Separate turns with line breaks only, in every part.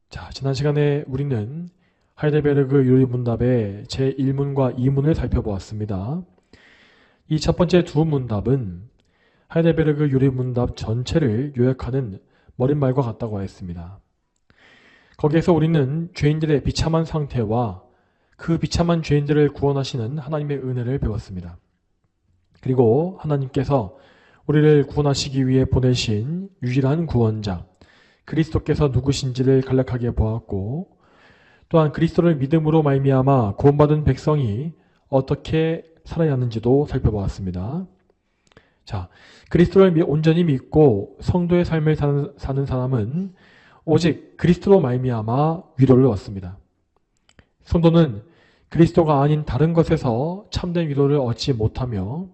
자, 지난 시간에 우리는 하이델베르그 유리문답의 제1문과 2문을 살펴보았습니다. 이 첫 번째 두 문답은 하이델베르그 유리문답 전체를 요약하는 머릿말과 같다고 하였습니다. 거기에서 우리는 죄인들의 비참한 상태와 그 비참한 죄인들을 구원하시는 하나님의 은혜를 배웠습니다. 그리고 하나님께서 우리를 구원하시기 위해 보내신 유일한 구원자 그리스도께서 누구신지를 간략하게 보았고, 또한 그리스도를 믿음으로 말미암아 구원받은 백성이 어떻게 살아야 하는지도 살펴보았습니다. 자, 그리스도를 온전히 믿고 성도의 삶을 사는 사람은 오직 그리스도로 말미암아 위로를 얻습니다. 성도는 그리스도가 아닌 다른 것에서 참된 위로를 얻지 못하며,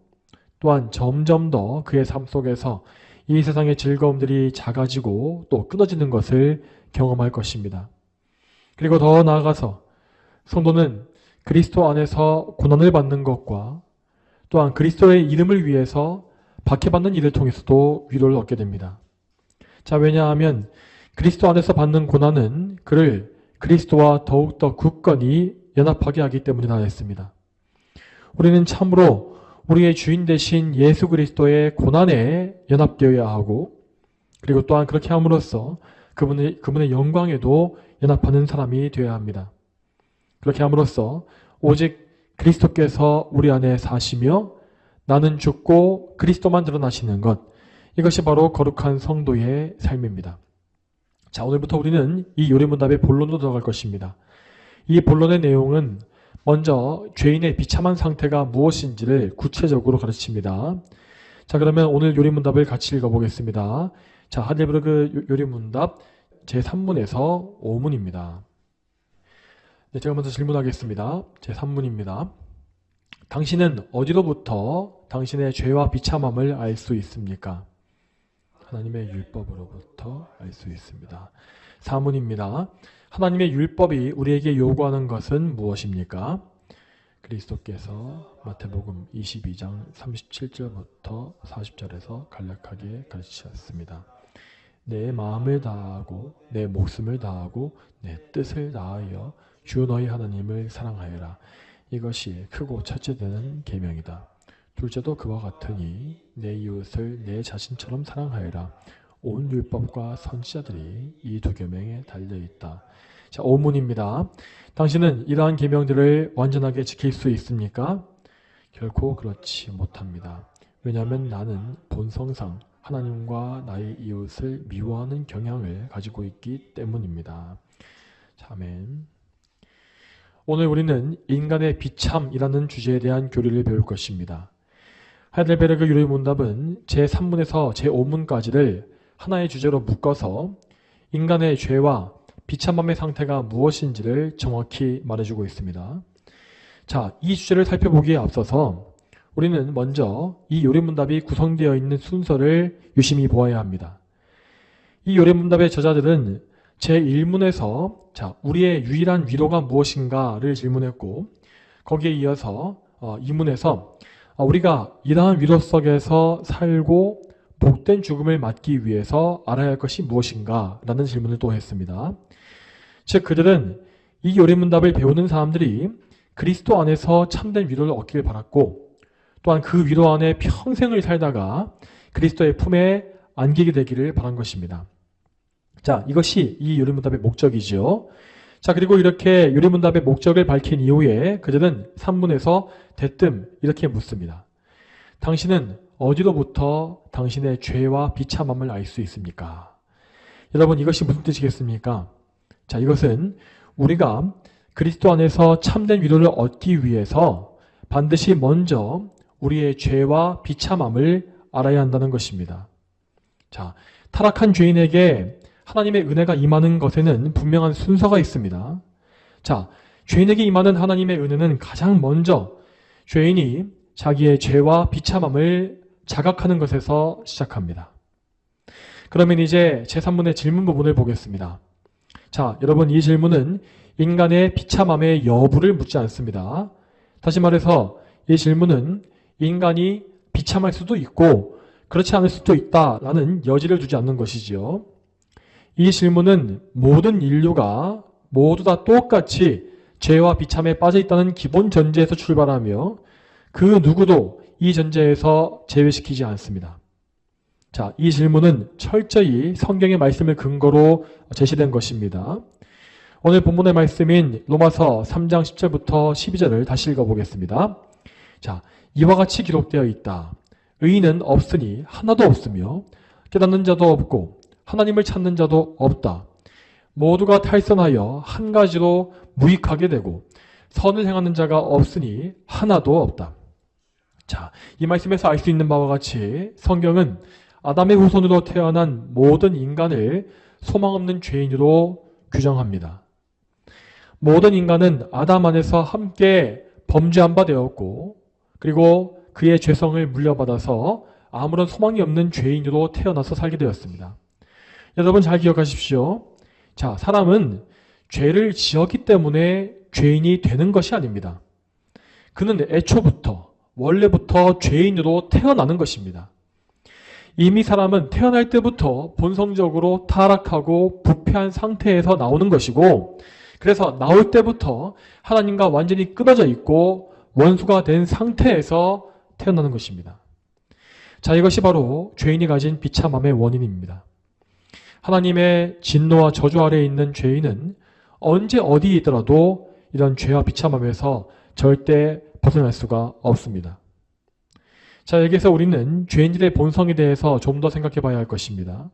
또한 점점 더 그의 삶 속에서 이 세상의 즐거움들이 작아지고 또 끊어지는 것을 경험할 것입니다. 그리고 더 나아가서 성도는 그리스도 안에서 고난을 받는 것과 또한 그리스도의 이름을 위해서 박해받는 일을 통해서도 위로를 얻게 됩니다. 자, 왜냐하면 그리스도 안에서 받는 고난은 그를 그리스도와 더욱더 굳건히 연합하게 하기 때문이라 했습니다. 우리는 참으로 우리의 주인 되신 예수 그리스도의 고난에 연합되어야 하고, 그리고 또한 그렇게 함으로써 그분의 영광에도 연합하는 사람이 되어야 합니다. 그렇게 함으로써 오직 그리스도께서 우리 안에 사시며 나는 죽고 그리스도만 드러나시는 것, 이것이 바로 거룩한 성도의 삶입니다. 자, 오늘부터 우리는 이 요리문답의 본론으로 들어갈 것입니다. 이 본론의 내용은 먼저 죄인의 비참한 상태가 무엇인지를 구체적으로 가르칩니다. 자, 그러면 오늘 요리문답을 같이 읽어보겠습니다. 자, 하이델베르그 요리문답 제3문에서 5문입니다. 네, 제가 먼저 질문하겠습니다. 제3문입니다. 당신은 어디로부터 당신의 죄와 비참함을 알 수 있습니까? 하나님의 율법으로부터 알 수 있습니다. 4문입니다. 하나님의 율법이 우리에게 요구하는 것은 무엇입니까? 그리스도께서 마태복음 22장 37절부터 40절에서 간략하게 가르치셨습니다. 내 마음을 다하고 내 목숨을 다하고 내 뜻을 다하여 주 너희 하나님을 사랑하여라. 이것이 크고 첫째 되는 계명이다. 둘째도 그와 같으니 내 이웃을 내 자신처럼 사랑하여라. 온 율법과 선지자들이 이 두 계명에 달려있다. 자, 5문입니다. 당신은 이러한 계명들을 완전하게 지킬 수 있습니까? 결코 그렇지 못합니다. 왜냐하면 나는 본성상 하나님과 나의 이웃을 미워하는 경향을 가지고 있기 때문입니다. 자, 아멘. 오늘 우리는 인간의 비참이라는 주제에 대한 교리를 배울 것입니다. 하이델베르그 유리문답은 제3문에서 제5문까지를 하나의 주제로 묶어서 인간의 죄와 비참함의 상태가 무엇인지를 정확히 말해주고 있습니다. 자, 이 주제를 살펴보기에 앞서서 우리는 먼저 이 요리문답이 구성되어 있는 순서를 유심히 보아야 합니다. 이 요리문답의 저자들은 제1문에서 자, 우리의 유일한 위로가 무엇인가를 질문했고, 거기에 이어서 2문에서 우리가 이러한 위로 속에서 살고 복된 죽음을 맞기 위해서 알아야 할 것이 무엇인가 라는 질문을 또 했습니다. 즉, 그들은 이 요리문답을 배우는 사람들이 그리스도 안에서 참된 위로를 얻기를 바랐고, 또한 그 위로 안에 평생을 살다가 그리스도의 품에 안기게 되기를 바란 것입니다. 자, 이것이 이 요리문답의 목적이죠. 자, 그리고 이렇게 요리문답의 목적을 밝힌 이후에 그들은 3문에서 대뜸 이렇게 묻습니다. 당신은 어디로부터 당신의 죄와 비참함을 알 수 있습니까? 여러분, 이것이 무슨 뜻이겠습니까? 자, 이것은 우리가 그리스도 안에서 참된 위로를 얻기 위해서 반드시 먼저 우리의 죄와 비참함을 알아야 한다는 것입니다. 자, 타락한 죄인에게 하나님의 은혜가 임하는 것에는 분명한 순서가 있습니다. 자, 죄인에게 임하는 하나님의 은혜는 가장 먼저 죄인이 자기의 죄와 비참함을 자각하는 것에서 시작합니다. 그러면 이제 제3문의 질문 부분을 보겠습니다. 자, 여러분, 이 질문은 인간의 비참함의 여부를 묻지 않습니다. 다시 말해서 이 질문은 인간이 비참할 수도 있고 그렇지 않을 수도 있다라는 여지를 두지 않는 것이지요. 이 질문은 모든 인류가 모두 다 똑같이 죄와 비참에 빠져 있다는 기본 전제에서 출발하며 그 누구도 이 전제에서 제외시키지 않습니다. 자, 이 질문은 철저히 성경의 말씀을 근거로 제시된 것입니다. 오늘 본문의 말씀인 로마서 3장 10절부터 12절을 다시 읽어보겠습니다. 자, 이와 같이 기록되어 있다. 의인은 없으니 하나도 없으며 깨닫는 자도 없고 하나님을 찾는 자도 없다. 모두가 탈선하여 한 가지로 무익하게 되고 선을 행하는 자가 없으니 하나도 없다. 자, 이 말씀에서 알 수 있는 바와 같이 성경은 아담의 후손으로 태어난 모든 인간을 소망 없는 죄인으로 규정합니다. 모든 인간은 아담 안에서 함께 범죄한 바 되었고 그리고 그의 죄성을 물려받아서 아무런 소망이 없는 죄인으로 태어나서 살게 되었습니다. 여러분 잘 기억하십시오. 자, 사람은 죄를 지었기 때문에 죄인이 되는 것이 아닙니다. 그는 애초부터 원래부터 죄인으로 태어나는 것입니다. 이미 사람은 태어날 때부터 본성적으로 타락하고 부패한 상태에서 나오는 것이고 그래서 나올 때부터 하나님과 완전히 끊어져 있고 원수가 된 상태에서 태어나는 것입니다. 자, 이것이 바로 죄인이 가진 비참함의 원인입니다. 하나님의 진노와 저주 아래에 있는 죄인은 언제 어디에 있더라도 이런 죄와 비참함에서 절대 벗어날 수가 없습니다. 자, 여기서 우리는 죄인들의 본성에 대해서 좀 더 생각해 봐야 할 것입니다.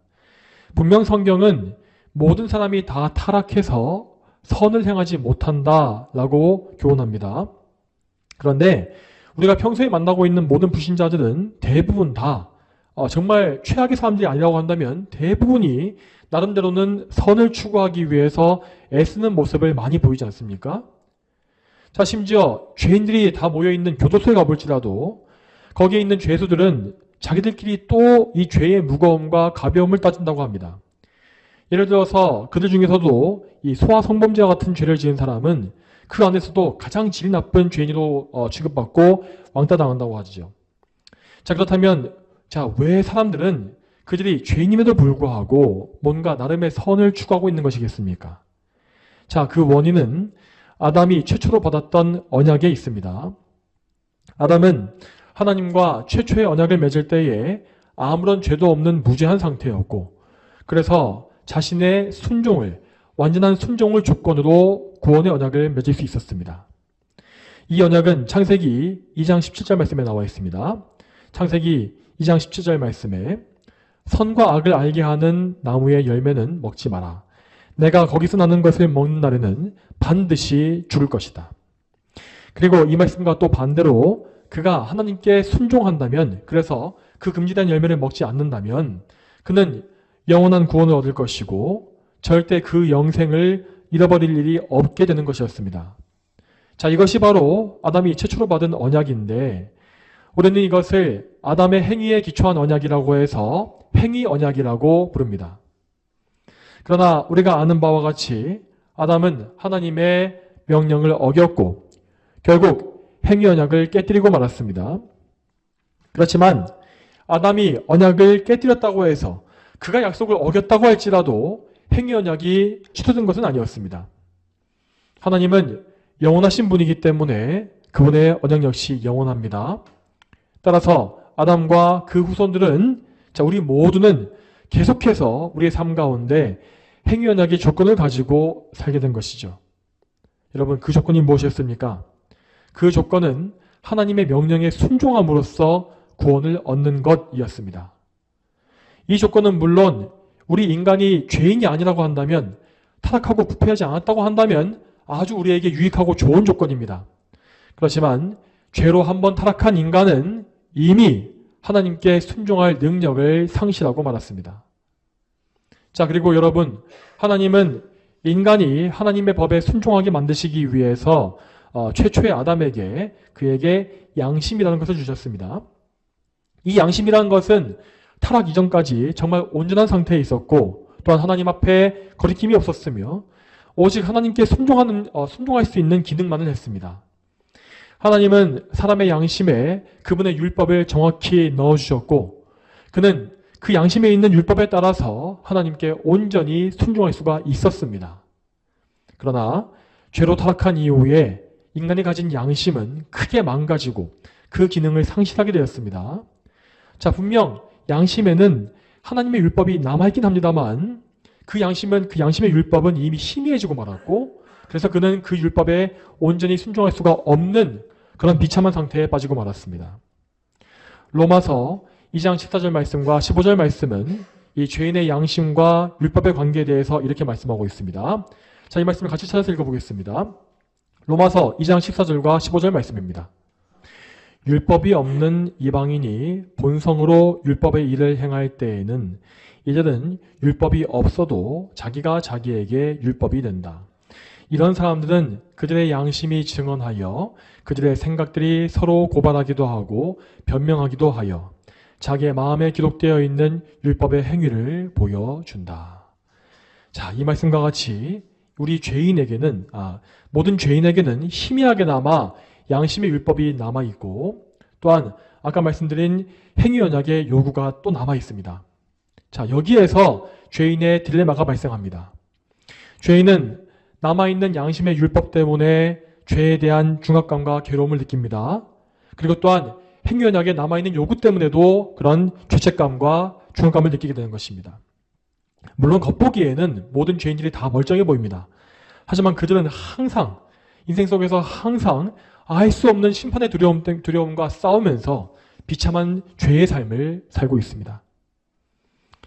분명 성경은 모든 사람이 다 타락해서 선을 행하지 못한다라고 교훈합니다. 그런데 우리가 평소에 만나고 있는 모든 불신자들은 대부분 다 정말 최악의 사람들이 아니라고 한다면 대부분이 나름대로는 선을 추구하기 위해서 애쓰는 모습을 많이 보이지 않습니까? 자, 심지어 죄인들이 다 모여있는 교도소에 가볼지라도 거기에 있는 죄수들은 자기들끼리 또 이 죄의 무거움과 가벼움을 따진다고 합니다. 예를 들어서 그들 중에서도 이 소아 성범죄와 같은 죄를 지은 사람은 그 안에서도 가장 질 나쁜 죄인으로 취급받고 왕따당한다고 하죠. 자, 그렇다면 왜 사람들은 그들이 죄인임에도 불구하고 뭔가 나름의 선을 추구하고 있는 것이겠습니까? 자, 그 원인은 아담이 최초로 받았던 언약에 있습니다. 아담은 하나님과 최초의 언약을 맺을 때에 아무런 죄도 없는 무죄한 상태였고 그래서 자신의 완전한 순종을 조건으로 구원의 언약을 맺을 수 있었습니다. 이 언약은 창세기 2장 17절 말씀에 나와 있습니다. 창세기 2장 17절 말씀에 선과 악을 알게 하는 나무의 열매는 먹지 마라. 내가 거기서 나는 것을 먹는 날에는 반드시 죽을 것이다. 그리고 이 말씀과 또 반대로 그가 하나님께 순종한다면, 그래서 그 금지된 열매를 먹지 않는다면 그는 영원한 구원을 얻을 것이고 절대 그 영생을 잃어버릴 일이 없게 되는 것이었습니다. 자, 이것이 바로 아담이 최초로 받은 언약인데 우리는 이것을 아담의 행위에 기초한 언약이라고 해서 행위 언약이라고 부릅니다. 그러나 우리가 아는 바와 같이 아담은 하나님의 명령을 어겼고 결국 행위 언약을 깨뜨리고 말았습니다. 그렇지만 아담이 언약을 깨뜨렸다고 해서 그가 약속을 어겼다고 할지라도 행위 언약이 취소된 것은 아니었습니다. 하나님은 영원하신 분이기 때문에 그분의 언약 역시 영원합니다. 따라서 아담과 그 후손들은 우리 모두는 계속해서 우리의 삶 가운데 행위 언약의 조건을 가지고 살게 된 것이죠. 여러분, 그 조건이 무엇이었습니까? 그 조건은 하나님의 명령에 순종함으로써 구원을 얻는 것이었습니다. 이 조건은 물론 우리 인간이 죄인이 아니라고 한다면, 타락하고 부패하지 않았다고 한다면 아주 우리에게 유익하고 좋은 조건입니다. 그렇지만 죄로 한번 타락한 인간은 이미 하나님께 순종할 능력을 상실하고 말았습니다. 자, 그리고 여러분, 하나님은 인간이 하나님의 법에 순종하게 만드시기 위해서 최초의 아담에게 그에게 양심이라는 것을 주셨습니다. 이 양심이라는 것은 타락 이전까지 정말 온전한 상태에 있었고 또한 하나님 앞에 거리낌이 없었으며 오직 하나님께 순종할 수 있는 기능만을 했습니다. 하나님은 사람의 양심에 그분의 율법을 정확히 넣어주셨고 그는 그 양심에 있는 율법에 따라서 하나님께 온전히 순종할 수가 있었습니다. 그러나 죄로 타락한 이후에 인간이 가진 양심은 크게 망가지고 그 기능을 상실하게 되었습니다. 자, 분명 양심에는 하나님의 율법이 남아있긴 합니다만 그 양심의 율법은 이미 희미해지고 말았고, 그래서 그는 그 율법에 온전히 순종할 수가 없는 그런 비참한 상태에 빠지고 말았습니다. 로마서 2장 14절 말씀과 15절 말씀은 이 죄인의 양심과 율법의 관계에 대해서 이렇게 말씀하고 있습니다. 자, 이 말씀을 같이 찾아서 읽어보겠습니다. 로마서 2장 14절과 15절 말씀입니다. 율법이 없는 이방인이 본성으로 율법의 일을 행할 때에는 이들은 율법이 없어도 자기가 자기에게 율법이 된다. 이런 사람들은 그들의 양심이 증언하여 그들의 생각들이 서로 고발하기도 하고 변명하기도 하여 자기의 마음에 기록되어 있는 율법의 행위를 보여준다. 자, 이 말씀과 같이 우리 죄인에게는 모든 죄인에게는 희미하게나마 양심의 율법이 남아있고, 또한 아까 말씀드린 행위 언약의 요구가 또 남아있습니다. 자, 여기에서 죄인의 딜레마가 발생합니다. 죄인은 남아있는 양심의 율법 때문에 죄에 대한 중압감과 괴로움을 느낍니다. 그리고 또한 행위 언약에 남아있는 요구 때문에도 그런 죄책감과 중압감을 느끼게 되는 것입니다. 물론 겉보기에는 모든 죄인들이 다 멀쩡해 보입니다. 하지만 그들은 항상 인생 속에서 항상 알 수 없는 심판의 두려움과 싸우면서 비참한 죄의 삶을 살고 있습니다.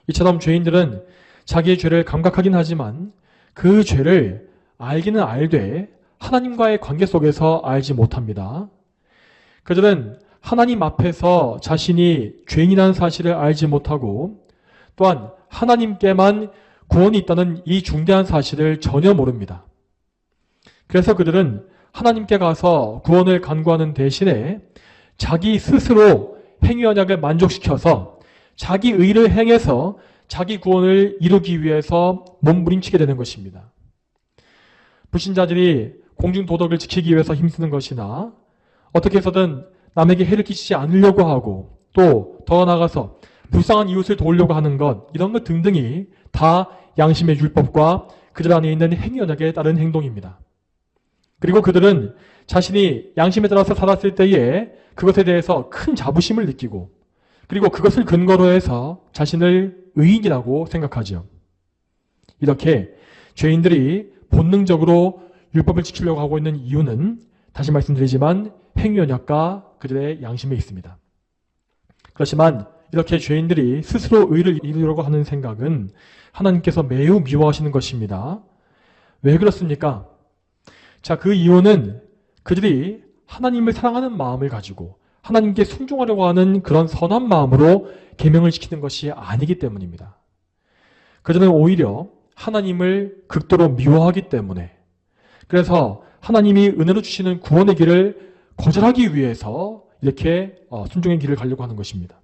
이처럼 죄인들은 자기의 죄를 감각하긴 하지만 그 죄를 알기는 알되 하나님과의 관계 속에서 알지 못합니다. 그들은 하나님 앞에서 자신이 죄인이라는 사실을 알지 못하고, 또한 하나님께만 구원이 있다는 이 중대한 사실을 전혀 모릅니다. 그래서 그들은 하나님께 가서 구원을 간구하는 대신에 자기 스스로 행위 언약을 만족시켜서 자기 의를 행해서 자기 구원을 이루기 위해서 몸부림치게 되는 것입니다. 불신자들이 공중도덕을 지키기 위해서 힘쓰는 것이나 어떻게 해서든 남에게 해를 끼치지 않으려고 하고, 또 더 나아가서 불쌍한 이웃을 도우려고 하는 것, 이런 것 등등이 다 양심의 율법과 그들 안에 있는 행위 언약에 따른 행동입니다. 그리고 그들은 자신이 양심에 따라서 살았을 때에 그것에 대해서 큰 자부심을 느끼고, 그리고 그것을 근거로 해서 자신을 의인이라고 생각하죠. 이렇게 죄인들이 본능적으로 율법을 지키려고 하고 있는 이유는 다시 말씀드리지만 행위 언약과 그들의 양심에 있습니다. 그렇지만 이렇게 죄인들이 스스로 의를 이루려고 하는 생각은 하나님께서 매우 미워하시는 것입니다. 왜 그렇습니까? 자, 그 이유는 그들이 하나님을 사랑하는 마음을 가지고 하나님께 순종하려고 하는 그런 선한 마음으로 계명을 지키는 것이 아니기 때문입니다. 그들은 오히려 하나님을 극도로 미워하기 때문에, 그래서 하나님이 은혜로 주시는 구원의 길을 거절하기 위해서 이렇게 순종의 길을 가려고 하는 것입니다.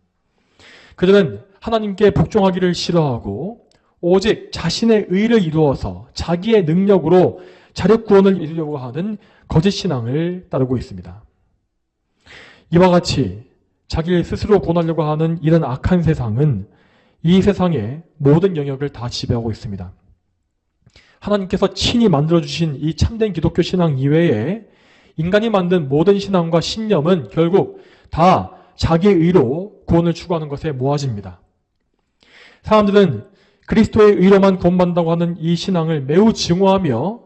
그들은 하나님께 복종하기를 싫어하고 오직 자신의 의를 이루어서 자기의 능력으로 자력 구원을 이루려고 하는 거짓 신앙을 따르고 있습니다. 이와 같이 자기를 스스로 구원하려고 하는 이런 악한 세상은 이 세상의 모든 영역을 다 지배하고 있습니다. 하나님께서 친히 만들어주신 이 참된 기독교 신앙 이외에 인간이 만든 모든 신앙과 신념은 결국 다 자기의 의로 구원을 추구하는 것에 모아집니다. 사람들은 그리스도의 의로만 구원받는다고 하는 이 신앙을 매우 증오하며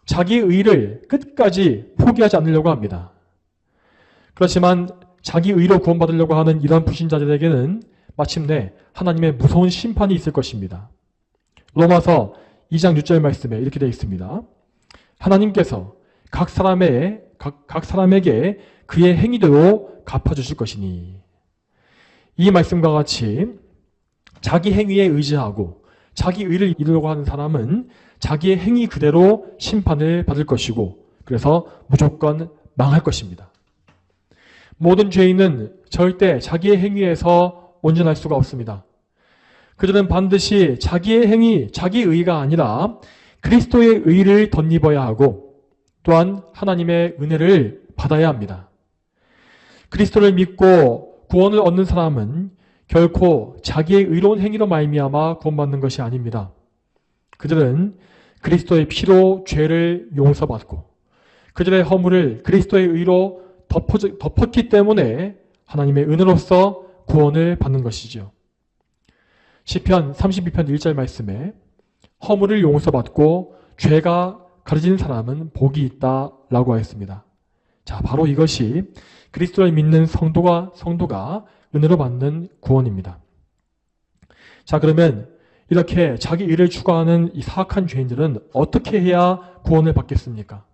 자기의 의를 끝까지 포기하지 않으려고 합니다. 그렇지만 자기 의로 구원받으려고 하는 이런 불신자들에게는 마침내 하나님의 무서운 심판이 있을 것입니다. 로마서 2장 6절 말씀에 이렇게 되어 있습니다. 하나님께서 각 사람에게 그의 행위대로 갚아주실 것이니. 이 말씀과 같이 자기 행위에 의지하고 자기 의를 이루려고 하는 사람은 자기의 행위 그대로 심판을 받을 것이고, 그래서 무조건 망할 것입니다. 모든 죄인은 절대 자기의 행위에서 온전할 수가 없습니다. 그들은 반드시 자기의 행위, 자기의 의가 아니라 그리스도의 의를 덧입어야 하고, 또한 하나님의 은혜를 받아야 합니다. 그리스도를 믿고 구원을 얻는 사람은 결코 자기의 의로운 행위로 말미암아 구원받는 것이 아닙니다. 그들은 그리스도의 피로 죄를 용서받고 그들의 허물을 그리스도의 의로 덮었기 때문에 하나님의 은혜로서 구원을 받는 것이죠. 시편 32편 1절 말씀에 허물을 용서받고 죄가 가려진 사람은 복이 있다라고 하였습니다. 자, 바로 이것이 그리스도를 믿는 성도가 은혜로 받는 구원입니다. 자, 그러면 이렇게 자기 의를 추구하는 이 사악한 죄인들은 어떻게 해야 구원을 받겠습니까?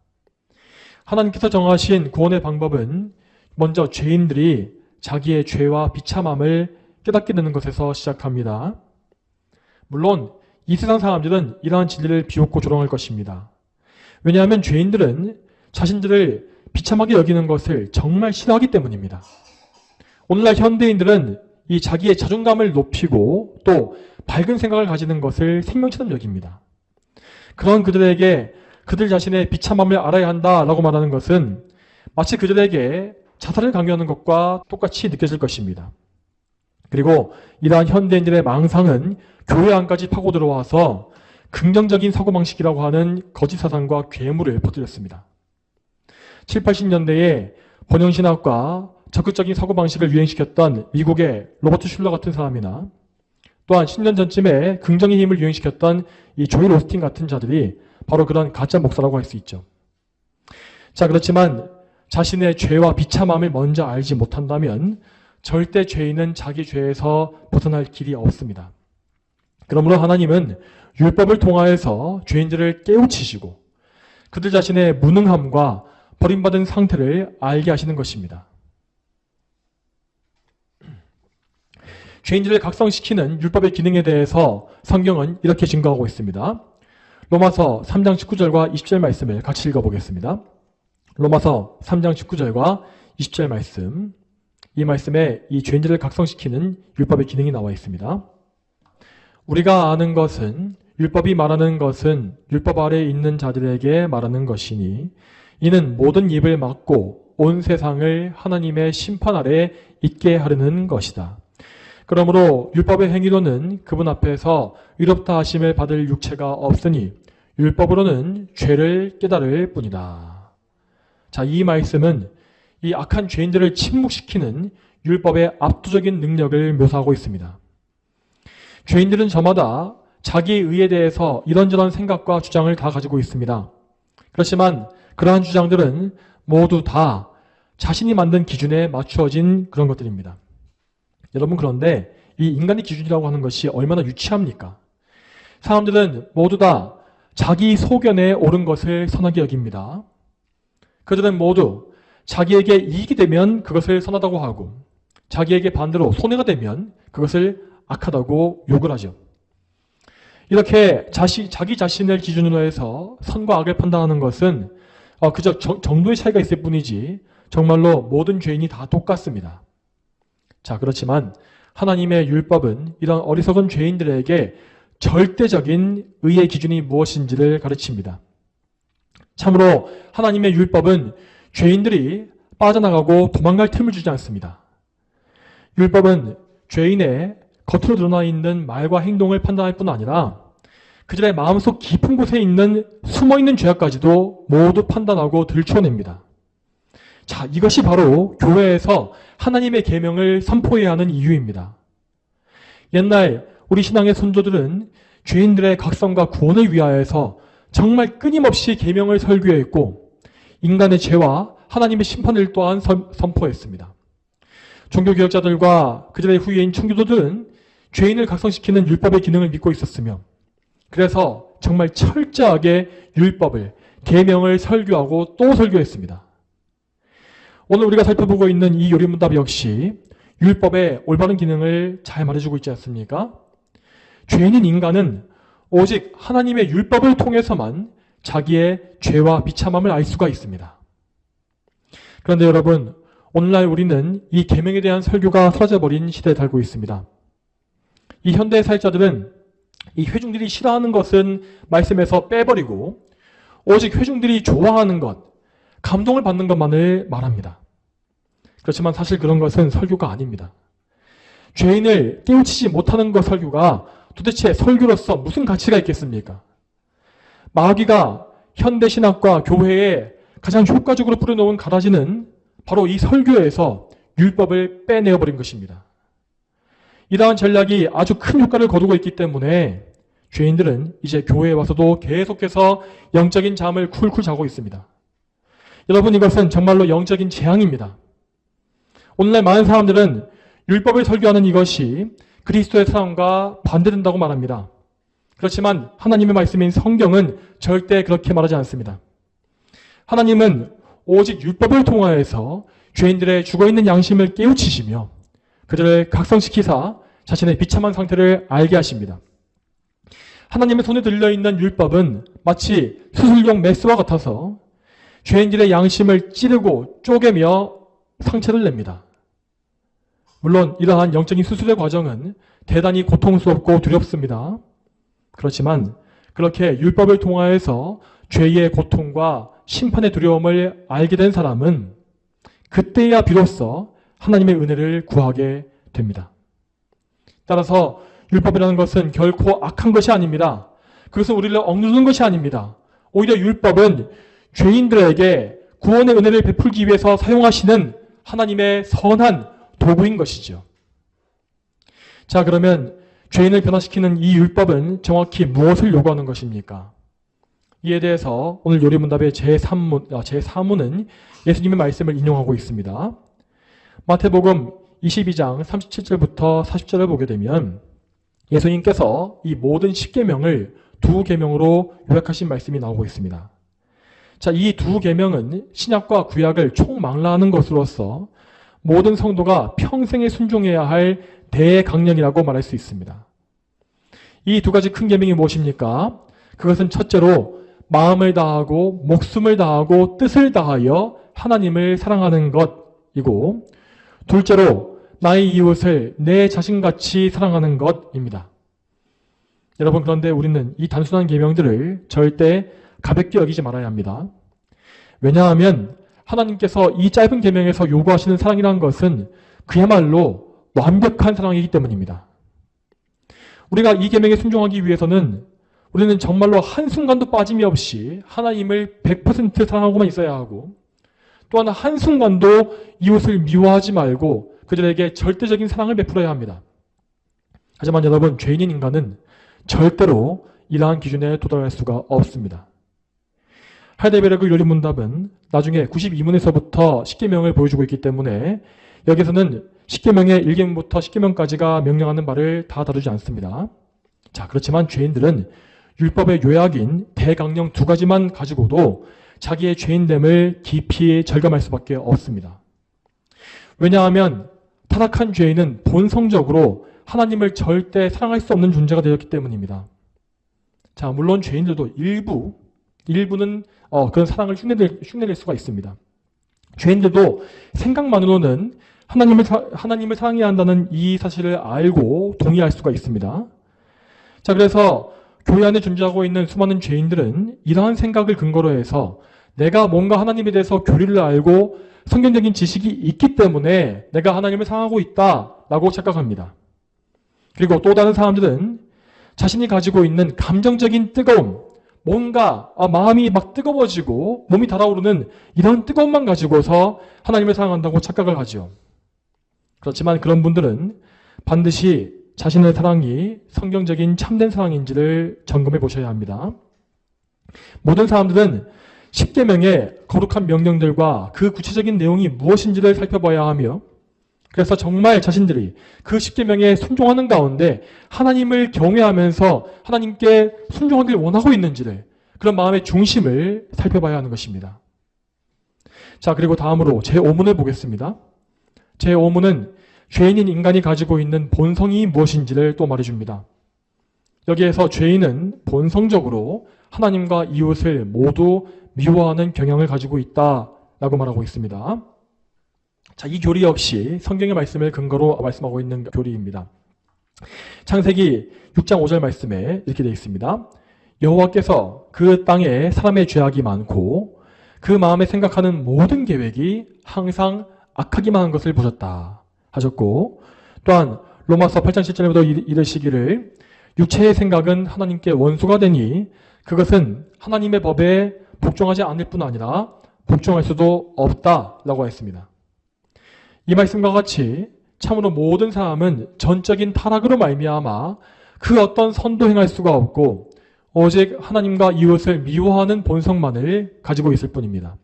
하나님께서 정하신 구원의 방법은 먼저 죄인들이 자기의 죄와 비참함을 깨닫게 되는 것에서 시작합니다. 물론 이 세상 사람들은 이러한 진리를 비웃고 조롱할 것입니다. 왜냐하면 죄인들은 자신들을 비참하게 여기는 것을 정말 싫어하기 때문입니다. 오늘날 현대인들은 이 자기의 자존감을 높이고 또 밝은 생각을 가지는 것을 생명처럼 여깁니다. 그런 그들에게 그들 자신의 비참함을 알아야 한다라고 말하는 것은 마치 그들에게 자살을 강요하는 것과 똑같이 느껴질 것입니다. 그리고 이러한 현대인들의 망상은 교회 안까지 파고 들어와서 긍정적인 사고방식이라고 하는 거짓 사상과 괴물을 퍼뜨렸습니다. 7, 80년대에 번영신학과 적극적인 사고방식을 유행시켰던 미국의 로버트 슐러 같은 사람이나 또한 10년 전쯤에 긍정의 힘을 유행시켰던 이 조엘 오스틴 같은 자들이 바로 그런 가짜 목사라고 할 수 있죠. 자, 그렇지만 자신의 죄와 비참함을 먼저 알지 못한다면 절대 죄인은 자기 죄에서 벗어날 길이 없습니다. 그러므로 하나님은 율법을 통하여서 죄인들을 깨우치시고 그들 자신의 무능함과 버림받은 상태를 알게 하시는 것입니다. 죄인들을 각성시키는 율법의 기능에 대해서 성경은 이렇게 증거하고 있습니다. 로마서 3장 19절과 20절 말씀을 같이 읽어보겠습니다. 로마서 3장 19절과 20절 말씀, 이 말씀에 이 죄인들을 각성시키는 율법의 기능이 나와 있습니다. 우리가 아는 것은 율법이 말하는 것은 율법 아래에 있는 자들에게 말하는 것이니 이는 모든 입을 막고 온 세상을 하나님의 심판 아래 있게 하려는 것이다. 그러므로 율법의 행위로는 그분 앞에서 의롭다 하심을 받을 육체가 없으니 율법으로는 죄를 깨달을 뿐이다. 자, 이 말씀은 이 악한 죄인들을 침묵시키는 율법의 압도적인 능력을 묘사하고 있습니다. 죄인들은 저마다 자기의 의에 대해서 이런저런 생각과 주장을 다 가지고 있습니다. 그렇지만 그러한 주장들은 모두 다 자신이 만든 기준에 맞추어진 그런 것들입니다. 여러분, 그런데 이 인간의 기준이라고 하는 것이 얼마나 유치합니까? 사람들은 모두 다 자기 소견에 옳은 것을 선하게 여깁니다. 그들은 모두 자기에게 이익이 되면 그것을 선하다고 하고 자기에게 반대로 손해가 되면 그것을 악하다고 욕을 하죠. 이렇게 자기 자신을 기준으로 해서 선과 악을 판단하는 것은 그저 정도의 차이가 있을 뿐이지 정말로 모든 죄인이 다 똑같습니다. 자, 그렇지만 하나님의 율법은 이런 어리석은 죄인들에게 절대적인 의의 기준이 무엇인지를 가르칩니다. 참으로 하나님의 율법은 죄인들이 빠져나가고 도망갈 틈을 주지 않습니다. 율법은 죄인의 겉으로 드러나 있는 말과 행동을 판단할 뿐 아니라 그들의 마음속 깊은 곳에 있는 숨어있는 죄악까지도 모두 판단하고 들춰냅니다. 자, 이것이 바로 교회에서 하나님의 계명을 선포해야 하는 이유입니다. 옛날 우리 신앙의 선조들은 죄인들의 각성과 구원을 위하여서 정말 끊임없이 계명을 설교했고 인간의 죄와 하나님의 심판을 또한 선포했습니다. 종교개혁자들과 그들의 후예인 청교도들은 죄인을 각성시키는 율법의 기능을 믿고 있었으며 그래서 정말 철저하게 율법을, 계명을 설교하고 또 설교했습니다. 오늘 우리가 살펴보고 있는 이 요리문답 역시 율법의 올바른 기능을 잘 말해주고 있지 않습니까? 죄인인 인간은 오직 하나님의 율법을 통해서만 자기의 죄와 비참함을 알 수가 있습니다. 그런데 여러분, 오늘날 우리는 이 계명에 대한 설교가 사라져버린 시대에 살고 있습니다. 이 현대의 사역자들은 이 회중들이 싫어하는 것은 말씀에서 빼버리고 오직 회중들이 좋아하는 것, 감동을 받는 것만을 말합니다. 그렇지만 사실 그런 것은 설교가 아닙니다. 죄인을 깨우치지 못하는 것 설교가 도대체 설교로서 무슨 가치가 있겠습니까? 마귀가 현대신학과 교회에 가장 효과적으로 뿌려놓은 가라지는 바로 이 설교에서 율법을 빼내어버린 것입니다. 이러한 전략이 아주 큰 효과를 거두고 있기 때문에 죄인들은 이제 교회에 와서도 계속해서 영적인 잠을 쿨쿨 자고 있습니다. 여러분, 이것은 정말로 영적인 재앙입니다. 오늘날 많은 사람들은 율법을 설교하는 이것이 그리스도의 사랑과 반대된다고 말합니다. 그렇지만 하나님의 말씀인 성경은 절대 그렇게 말하지 않습니다. 하나님은 오직 율법을 통하여서 죄인들의 죽어있는 양심을 깨우치시며 그들을 각성시키사 자신의 비참한 상태를 알게 하십니다. 하나님의 손에 들려있는 율법은 마치 수술용 메스와 같아서 죄인들의 양심을 찌르고 쪼개며 상처를 냅니다. 물론 이러한 영적인 수술의 과정은 대단히 고통스럽고 두렵습니다. 그렇지만 그렇게 율법을 통하여서 죄의 고통과 심판의 두려움을 알게 된 사람은 그때야 비로소 하나님의 은혜를 구하게 됩니다. 따라서 율법이라는 것은 결코 악한 것이 아닙니다. 그것은 우리를 억누르는 것이 아닙니다. 오히려 율법은 죄인들에게 구원의 은혜를 베풀기 위해서 사용하시는 하나님의 선한 도구인 것이죠. 자, 그러면 죄인을 변화시키는 이 율법은 정확히 무엇을 요구하는 것입니까? 이에 대해서 오늘 요리문답의 제4문은 예수님의 말씀을 인용하고 있습니다. 마태복음 22장 37절부터 40절을 보게 되면 예수님께서 이 모든 십계명을 두 계명으로 요약하신 말씀이 나오고 있습니다. 자, 이 두 계명은 신약과 구약을 총망라하는 것으로서 모든 성도가 평생에 순종해야 할 대강령이라고 말할 수 있습니다. 이 두 가지 큰 계명이 무엇입니까? 그것은 첫째로 마음을 다하고 목숨을 다하고 뜻을 다하여 하나님을 사랑하는 것이고, 둘째로 나의 이웃을 내 자신같이 사랑하는 것입니다. 여러분, 그런데 우리는 이 단순한 계명들을 절대 가볍게 여기지 말아야 합니다. 왜냐하면 하나님께서 이 짧은 계명에서 요구하시는 사랑이라는 것은 그야말로 완벽한 사랑이기 때문입니다. 우리가 이 계명에 순종하기 위해서는 우리는 정말로 한순간도 빠짐이 없이 하나님을 100% 사랑하고만 있어야 하고, 또한 한순간도 이웃을 미워하지 말고 그들에게 절대적인 사랑을 베풀어야 합니다. 하지만 여러분, 죄인인 인간은 절대로 이러한 기준에 도달할 수가 없습니다. 하이델베르그 요리문답은 나중에 92문에서부터 10계명을 보여주고 있기 때문에 여기서는 10계명의 1계명부터 10계명까지가 명령하는 바를 다 다루지 않습니다. 자, 그렇지만 죄인들은 율법의 요약인 대강령 두 가지만 가지고도 자기의 죄인됨을 깊이 절감할 수밖에 없습니다. 왜냐하면 타락한 죄인은 본성적으로 하나님을 절대 사랑할 수 없는 존재가 되었기 때문입니다. 자, 물론 죄인들도 일부는 그런 사랑을 흉내낼 수가 있습니다. 죄인들도 생각만으로는 하나님을 사랑해야 한다는 이 사실을 알고 동의할 수가 있습니다. 자, 그래서 교회 안에 존재하고 있는 수많은 죄인들은 이러한 생각을 근거로 해서 내가 뭔가 하나님에 대해서 교리를 알고 성경적인 지식이 있기 때문에 내가 하나님을 사랑하고 있다라고 착각합니다. 그리고 또 다른 사람들은 자신이 가지고 있는 감정적인 뜨거움, 뭔가 마음이 막 뜨거워지고 몸이 달아오르는 이런 뜨거움만 가지고서 하나님을 사랑한다고 착각을 하죠. 그렇지만 그런 분들은 반드시 자신의 사랑이 성경적인 참된 사랑인지를 점검해 보셔야 합니다. 모든 사람들은 10계명의 거룩한 명령들과 그 구체적인 내용이 무엇인지를 살펴봐야 하며, 그래서 정말 자신들이 그 10계명에 순종하는 가운데 하나님을 경외하면서 하나님께 순종하기를 원하고 있는지를, 그런 마음의 중심을 살펴봐야 하는 것입니다. 자, 그리고 다음으로 제5문을 보겠습니다. 제5문은 죄인인 인간이 가지고 있는 본성이 무엇인지를 또 말해줍니다. 여기에서 죄인은 본성적으로 하나님과 이웃을 모두 미워하는 경향을 가지고 있다라고 말하고 있습니다. 자, 이 교리 역시 성경의 말씀을 근거로 말씀하고 있는 교리입니다. 창세기 6장 5절 말씀에 이렇게 되어 있습니다. 여호와께서 그 땅에 사람의 죄악이 많고 그 마음에 생각하는 모든 계획이 항상 악하기만 한 것을 보셨다 하셨고, 또한 로마서 8장 7절부터 이르시기를 육체의 생각은 하나님께 원수가 되니 그것은 하나님의 법에 복종하지 않을 뿐 아니라 복종할 수도 없다라고 했습니다. 이 말씀과 같이 참으로 모든 사람은 전적인 타락으로 말미암아 그 어떤 선도 행할 수가 없고 오직 하나님과 이웃을 미워하는 본성만을 가지고 있을 뿐입니다.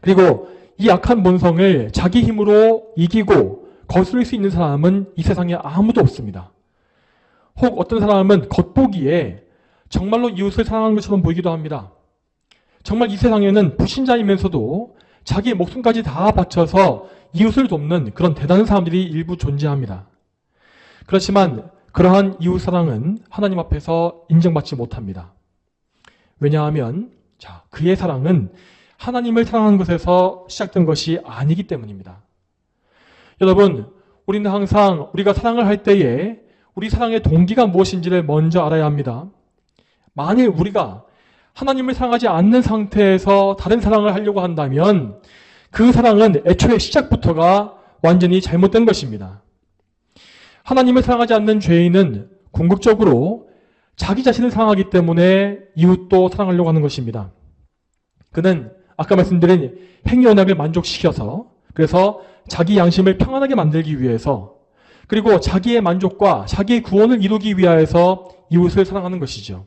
그리고 이 악한 본성을 자기 힘으로 이기고 거스를 수 있는 사람은 이 세상에 아무도 없습니다. 혹 어떤 사람은 겉보기에 정말로 이웃을 사랑하는 것처럼 보이기도 합니다. 정말 이 세상에는 불신자이면서도 자기의 목숨까지 다 바쳐서 이웃을 돕는 그런 대단한 사람들이 일부 존재합니다. 그렇지만 그러한 이웃 사랑은 하나님 앞에서 인정받지 못합니다. 왜냐하면 그의 사랑은 하나님을 사랑하는 것에서 시작된 것이 아니기 때문입니다. 여러분, 우리는 항상 우리가 사랑을 할 때에 우리 사랑의 동기가 무엇인지를 먼저 알아야 합니다. 만일 우리가 하나님을 사랑하지 않는 상태에서 다른 사랑을 하려고 한다면 그 사랑은 애초에 시작부터가 완전히 잘못된 것입니다. 하나님을 사랑하지 않는 죄인은 궁극적으로 자기 자신을 사랑하기 때문에 이웃도 사랑하려고 하는 것입니다. 그는 아까 말씀드린 행위 언약을 만족시켜서 그래서 자기 양심을 평안하게 만들기 위해서 그리고 자기의 만족과 자기의 구원을 이루기 위하여서 이웃을 사랑하는 것이죠.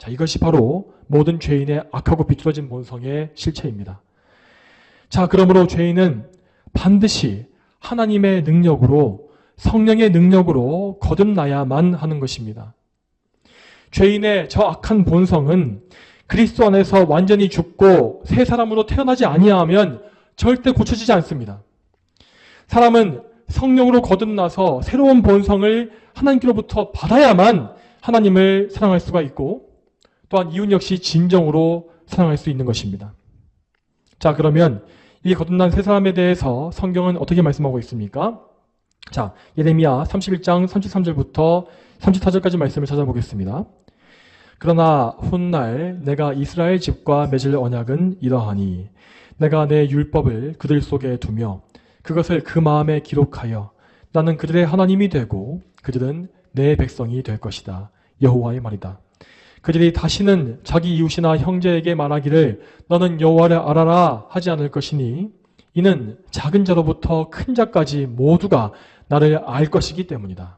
이것이 바로 모든 죄인의 악하고 비뚤어진 본성의 실체입니다. 그러므로 죄인은 반드시 하나님의 능력으로 성령의 능력으로 거듭나야만 하는 것입니다. 죄인의 저 악한 본성은 그리스도 안에서 완전히 죽고 새 사람으로 태어나지 아니하면 절대 고쳐지지 않습니다. 사람은 성령으로 거듭나서 새로운 본성을 하나님께로부터 받아야만 하나님을 사랑할 수가 있고 또한 이웃 역시 진정으로 사랑할 수 있는 것입니다. 그러면 이 거듭난 새 사람에 대해서 성경은 어떻게 말씀하고 있습니까? 예레미야 31장 33절부터 34절까지 말씀을 찾아보겠습니다. 그러나 훗날 내가 이스라엘 집과 맺을 언약은 이러하니 내가 내 율법을 그들 속에 두며 그것을 그 마음에 기록하여 나는 그들의 하나님이 되고 그들은 내 백성이 될 것이다. 여호와의 말이다. 그들이 다시는 자기 이웃이나 형제에게 말하기를 너는 여호와를 알아라 하지 않을 것이니 이는 작은 자로부터 큰 자까지 모두가 나를 알 것이기 때문이다.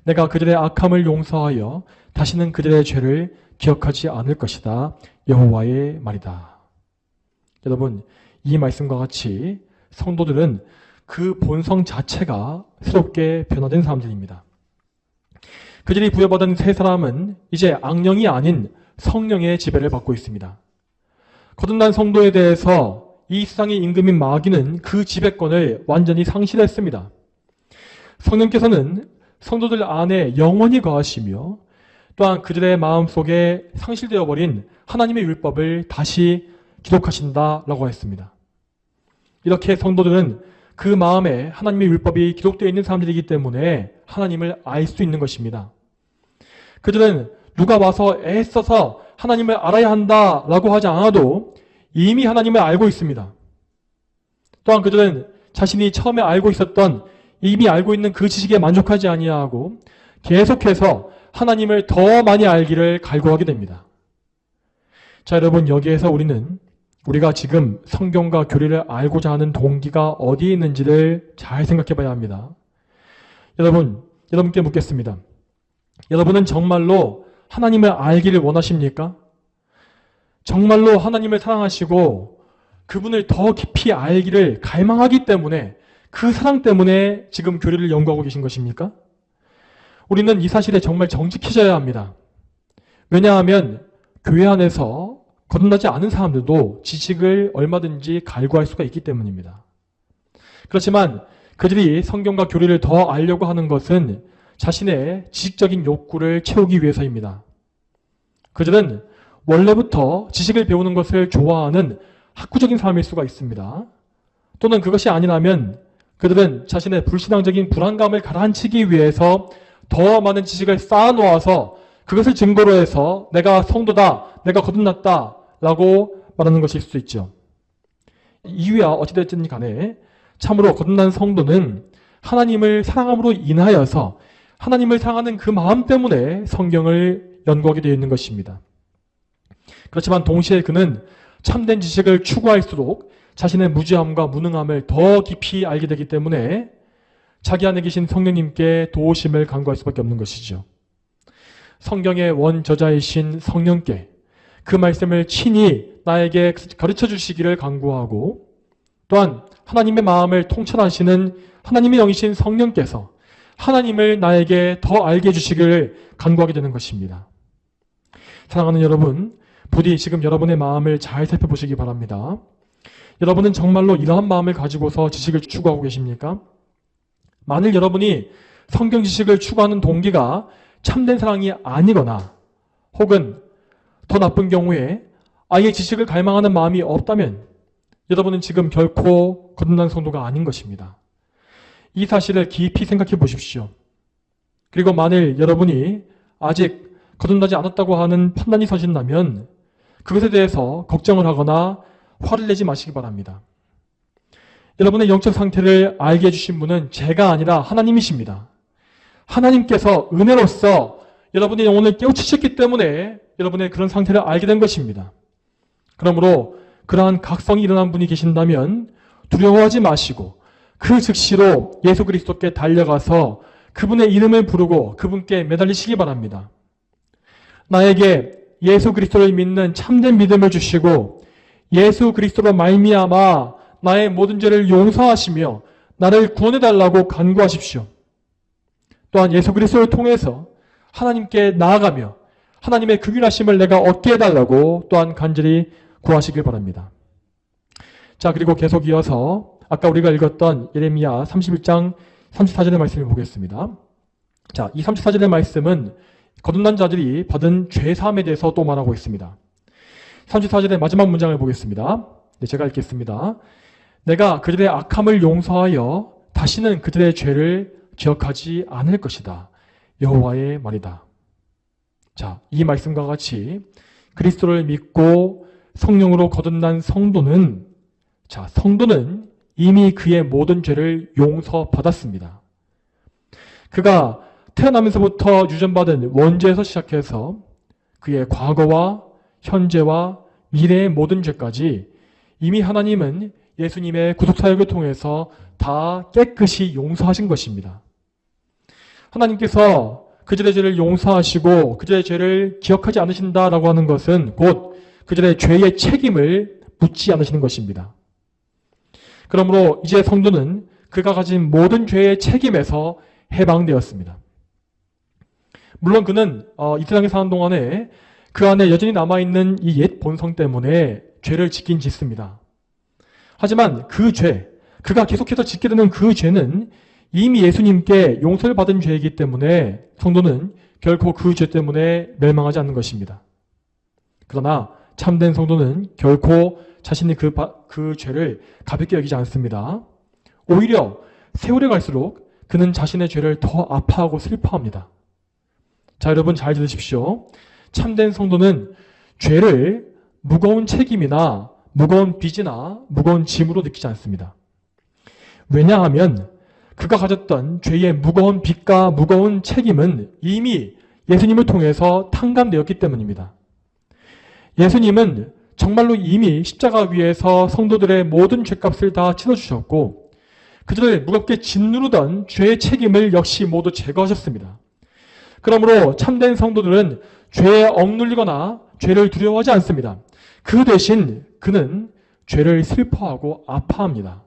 내가 그들의 악함을 용서하여 다시는 그들의 죄를 기억하지 않을 것이다. 여호와의 말이다. 여러분, 이 말씀과 같이 성도들은 그 본성 자체가 새롭게 변화된 사람들입니다. 그들이 부여받은 새 사람은 이제 악령이 아닌 성령의 지배를 받고 있습니다. 거듭난 성도에 대해서 이 세상의 임금인 마귀는 그 지배권을 완전히 상실했습니다. 성령께서는 성도들 안에 영원히 거하시며 또한 그들의 마음속에 상실되어 버린 하나님의 율법을 다시 기록하신다라고 했습니다. 이렇게 성도들은 그 마음에 하나님의 율법이 기록되어 있는 사람들이기 때문에 하나님을 알 수 있는 것입니다. 그들은 누가 와서 애써서 하나님을 알아야 한다라고 하지 않아도 이미 하나님을 알고 있습니다. 또한 그들은 자신이 처음에 알고 있었던 이미 알고 있는 그 지식에 만족하지 아니하고 계속해서 하나님을 더 많이 알기를 갈구하게 됩니다. 여러분, 여기에서 우리가 지금 성경과 교리를 알고자 하는 동기가 어디에 있는지를 잘 생각해 봐야 합니다. 여러분께 묻겠습니다. 여러분은 정말로 하나님을 알기를 원하십니까? 정말로 하나님을 사랑하시고 그분을 더 깊이 알기를 갈망하기 때문에 그 사랑 때문에 지금 교리를 연구하고 계신 것입니까? 우리는 이 사실에 정말 정직해져야 합니다. 왜냐하면 교회 안에서 거듭나지 않은 사람들도 지식을 얼마든지 갈구할 수가 있기 때문입니다. 그렇지만 그들이 성경과 교리를 더 알려고 하는 것은 자신의 지식적인 욕구를 채우기 위해서입니다. 그들은 원래부터 지식을 배우는 것을 좋아하는 학구적인 사람일 수가 있습니다. 또는 그것이 아니라면 그들은 자신의 불신앙적인 불안감을 가라앉히기 위해서 더 많은 지식을 쌓아놓아서 그것을 증거로 해서 내가 성도다, 내가 거듭났다 라고 말하는 것일 수 있죠. 이유야 어찌됐든 간에 참으로 거듭난 성도는 하나님을 사랑함으로 인하여서 하나님을 사랑하는 그 마음 때문에 성경을 연구하게 되어 있는 것입니다. 그렇지만 동시에 그는 참된 지식을 추구할수록 자신의 무지함과 무능함을 더 깊이 알게 되기 때문에 자기 안에 계신 성령님께 도우심을 간구할 수밖에 없는 것이죠. 성경의 원저자이신 성령께 그 말씀을 친히 나에게 가르쳐 주시기를 간구하고, 또한 하나님의 마음을 통찰하시는 하나님의 영이신 성령께서 하나님을 나에게 더 알게 해주시기를 간구하게 되는 것입니다. 사랑하는 여러분, 부디 지금 여러분의 마음을 잘 살펴보시기 바랍니다. 여러분은 정말로 이러한 마음을 가지고서 지식을 추구하고 계십니까? 만일 여러분이 성경 지식을 추구하는 동기가 참된 사랑이 아니거나 혹은 더 나쁜 경우에 아예 지식을 갈망하는 마음이 없다면 여러분은 지금 결코 거듭난 성도가 아닌 것입니다. 이 사실을 깊이 생각해 보십시오. 그리고 만일 여러분이 아직 거듭나지 않았다고 하는 판단이 서신다면 그것에 대해서 걱정을 하거나 화를 내지 마시기 바랍니다. 여러분의 영적 상태를 알게 해주신 분은 제가 아니라 하나님이십니다. 하나님께서 은혜로서 여러분의 영혼을 깨우치셨기 때문에 여러분의 그런 상태를 알게 된 것입니다. 그러므로 그러한 각성이 일어난 분이 계신다면 두려워하지 마시고 그 즉시로 예수 그리스도께 달려가서 그분의 이름을 부르고 그분께 매달리시기 바랍니다. 나에게 예수 그리스도를 믿는 참된 믿음을 주시고 예수 그리스도로 말미암아 나의 모든 죄를 용서하시며 나를 구원해달라고 간구하십시오. 또한 예수 그리스도를 통해서 하나님께 나아가며 하나님의 극률하심을 내가 얻게 해달라고 또한 간절히 구하시길 바랍니다. 자, 그리고 계속 이어서 아까 우리가 읽었던 예레미야 31장 34절의 말씀을 보겠습니다. 자, 이 34절의 말씀은 거듭난 자들이 받은 죄사함에 대해서 또 말하고 있습니다. 34절의 마지막 문장을 보겠습니다. 네, 제가 읽겠습니다. 내가 그들의 악함을 용서하여 다시는 그들의 죄를 기억하지 않을 것이다. 여호와의 말이다. 자, 이 말씀과 같이 그리스도를 믿고 성령으로 거듭난 성도는 이미 그의 모든 죄를 용서받았습니다. 그가 태어나면서부터 유전받은 원죄에서 시작해서 그의 과거와 현재와 미래의 모든 죄까지 이미 하나님은 예수님의 구속사역을 통해서 다 깨끗이 용서하신 것입니다. 하나님께서 그들의 죄를 용서하시고 그들의 죄를 기억하지 않으신다라고 하는 것은 곧 그들의 죄의 책임을 묻지 않으시는 것입니다. 그러므로 이제 성도는 그가 가진 모든 죄의 책임에서 해방되었습니다. 물론 그는 이 세상에 사는 동안에 그 안에 여전히 남아있는 이 옛 본성 때문에 죄를 짓긴 짓습니다. 하지만 그 죄, 그가 계속해서 짓게 되는 그 죄는 이미 예수님께 용서를 받은 죄이기 때문에 성도는 결코 그 죄 때문에 멸망하지 않는 것입니다. 그러나 참된 성도는 결코 자신이 그 죄를 가볍게 여기지 않습니다. 오히려 세월이 갈수록 그는 자신의 죄를 더 아파하고 슬퍼합니다. 자, 여러분 잘 들으십시오. 참된 성도는 죄를 무거운 책임이나 무거운 빚이나 무거운 짐으로 느끼지 않습니다. 왜냐하면 그가 가졌던 죄의 무거운 빚과 무거운 책임은 이미 예수님을 통해서 탕감되었기 때문입니다. 예수님은 정말로 이미 십자가 위에서 성도들의 모든 죄값을 다 치러주셨고 그들을 무겁게 짓누르던 죄의 책임을 역시 모두 제거하셨습니다. 그러므로 참된 성도들은 죄에 억눌리거나 죄를 두려워하지 않습니다. 그 대신 그는 죄를 슬퍼하고 아파합니다.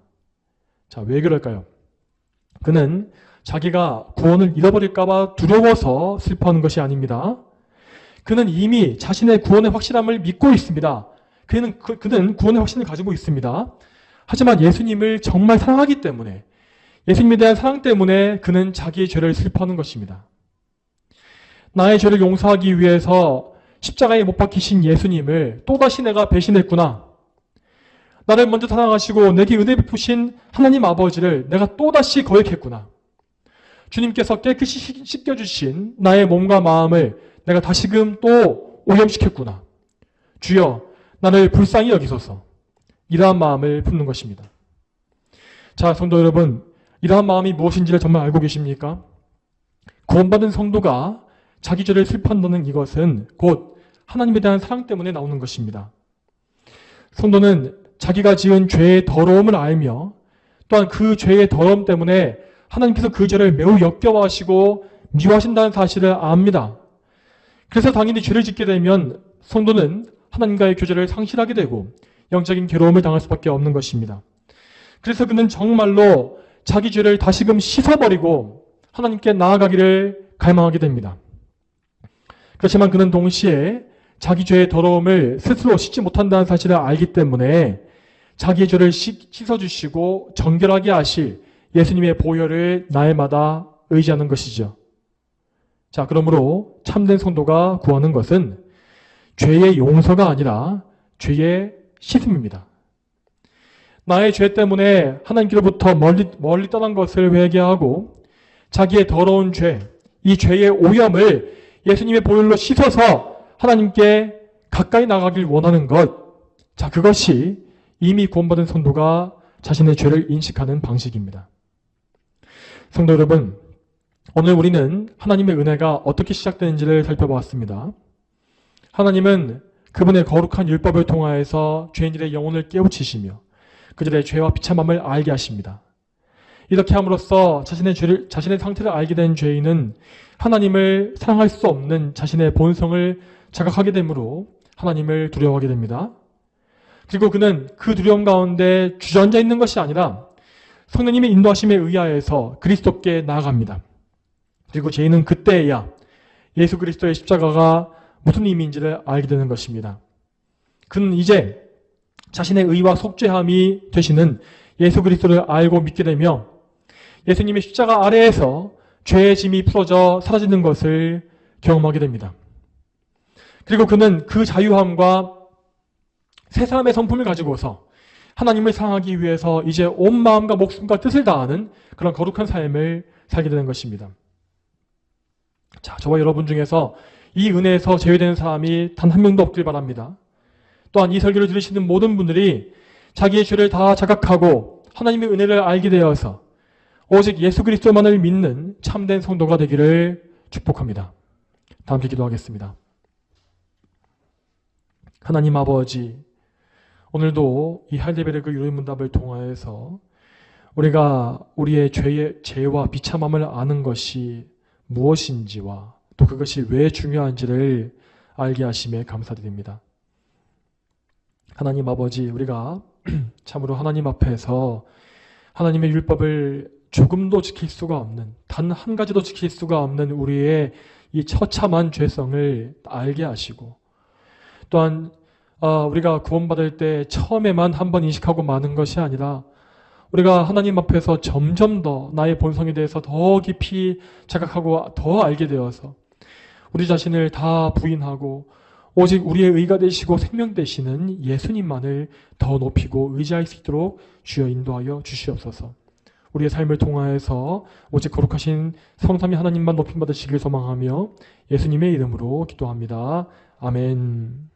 자, 왜 그럴까요? 그는 자기가 구원을 잃어버릴까봐 두려워서 슬퍼하는 것이 아닙니다. 그는 이미 자신의 구원의 확실함을 믿고 있습니다. 그는 구원의 확신을 가지고 있습니다. 하지만 예수님을 정말 사랑하기 때문에, 예수님에 대한 사랑 때문에 그는 자기의 죄를 슬퍼하는 것입니다. 나의 죄를 용서하기 위해서 십자가에 못 박히신 예수님을 또다시 내가 배신했구나. 나를 먼저 사랑하시고 내게 은혜 베푸신 하나님 아버지를 내가 또다시 거역했구나. 주님께서 깨끗이 씻겨주신 나의 몸과 마음을 내가 다시금 또 오염시켰구나. 주여, 나를 불쌍히 여기소서. 이러한 마음을 품는 것입니다. 자, 성도 여러분, 이러한 마음이 무엇인지를 정말 알고 계십니까? 구원받은 성도가 자기 죄를 슬퍼한다는 이것은 곧 하나님에 대한 사랑 때문에 나오는 것입니다. 성도는 자기가 지은 죄의 더러움을 알며 또한 그 죄의 더러움 때문에 하나님께서 그 죄를 매우 역겨워하시고 미워하신다는 사실을 압니다. 그래서 당연히 죄를 짓게 되면 성도는 하나님과의 교제를 상실하게 되고 영적인 괴로움을 당할 수밖에 없는 것입니다. 그래서 그는 정말로 자기 죄를 다시금 씻어버리고 하나님께 나아가기를 갈망하게 됩니다. 그렇지만 그는 동시에 자기 죄의 더러움을 스스로 씻지 못한다는 사실을 알기 때문에 자기의 죄를 씻어주시고 정결하게 하실 예수님의 보혈을 날마다 의지하는 것이죠. 자, 그러므로 참된 성도가 구하는 것은 죄의 용서가 아니라 죄의 씻음입니다. 나의 죄 때문에 하나님께로부터 멀리 떠난 것을 회개하고 자기의 더러운 죄, 이 죄의 오염을 예수님의 보혈로 씻어서 하나님께 가까이 나가길 원하는 것. 자, 그것이 이미 구원받은 성도가 자신의 죄를 인식하는 방식입니다. 성도 여러분, 오늘 우리는 하나님의 은혜가 어떻게 시작되는지를 살펴보았습니다. 하나님은 그분의 거룩한 율법을 통하여서 죄인들의 영혼을 깨우치시며 그들의 죄와 비참함을 알게 하십니다. 이렇게 함으로써 자신의 상태를 알게 된 죄인은 하나님을 사랑할 수 없는 자신의 본성을 자각하게 되므로 하나님을 두려워하게 됩니다. 그리고 그는 그 두려움 가운데 주저앉아 있는 것이 아니라 성령님의 인도하심에 의하여서 그리스도께 나아갑니다. 그리고 죄인은 그때야 예수 그리스도의 십자가가 무슨 의미인지를 알게 되는 것입니다. 그는 이제 자신의 의와 속죄함이 되시는 예수 그리스도를 알고 믿게 되며 예수님의 십자가 아래에서 죄의 짐이 풀어져 사라지는 것을 경험하게 됩니다. 그리고 그는 그 자유함과 새 사람의 성품을 가지고서 하나님을 사랑하기 위해서 이제 온 마음과 목숨과 뜻을 다하는 그런 거룩한 삶을 살게 되는 것입니다. 자, 저와 여러분 중에서 이 은혜에서 제외되는 사람이 단 한 명도 없길 바랍니다. 또한 이 설교를 들으시는 모든 분들이 자기의 죄를 다 자각하고 하나님의 은혜를 알게 되어서 오직 예수 그리스도만을 믿는 참된 성도가 되기를 축복합니다. 다 함께 기도하겠습니다. 하나님 아버지, 오늘도 이 할데베르그 유리문답을 통하여서 우리가 우리의 죄와 비참함을 아는 것이 무엇인지와 또 그것이 왜 중요한지를 알게 하심에 감사드립니다. 하나님 아버지, 우리가 참으로 하나님 앞에서 하나님의 율법을 조금도 지킬 수가 없는, 단 한 가지도 지킬 수가 없는 우리의 이 처참한 죄성을 알게 하시고 또한 우리가 구원받을 때 처음에만 한번 인식하고 마는 것이 아니라 우리가 하나님 앞에서 점점 더 나의 본성에 대해서 더 깊이 자각하고 더 알게 되어서 우리 자신을 다 부인하고 오직 우리의 의가 되시고 생명 되시는 예수님만을 더 높이고 의지할 수 있도록 주여 인도하여 주시옵소서. 우리의 삶을 통하여서 오직 거룩하신 성삼위 하나님만 높임 받으시길 소망하며 예수님의 이름으로 기도합니다. 아멘.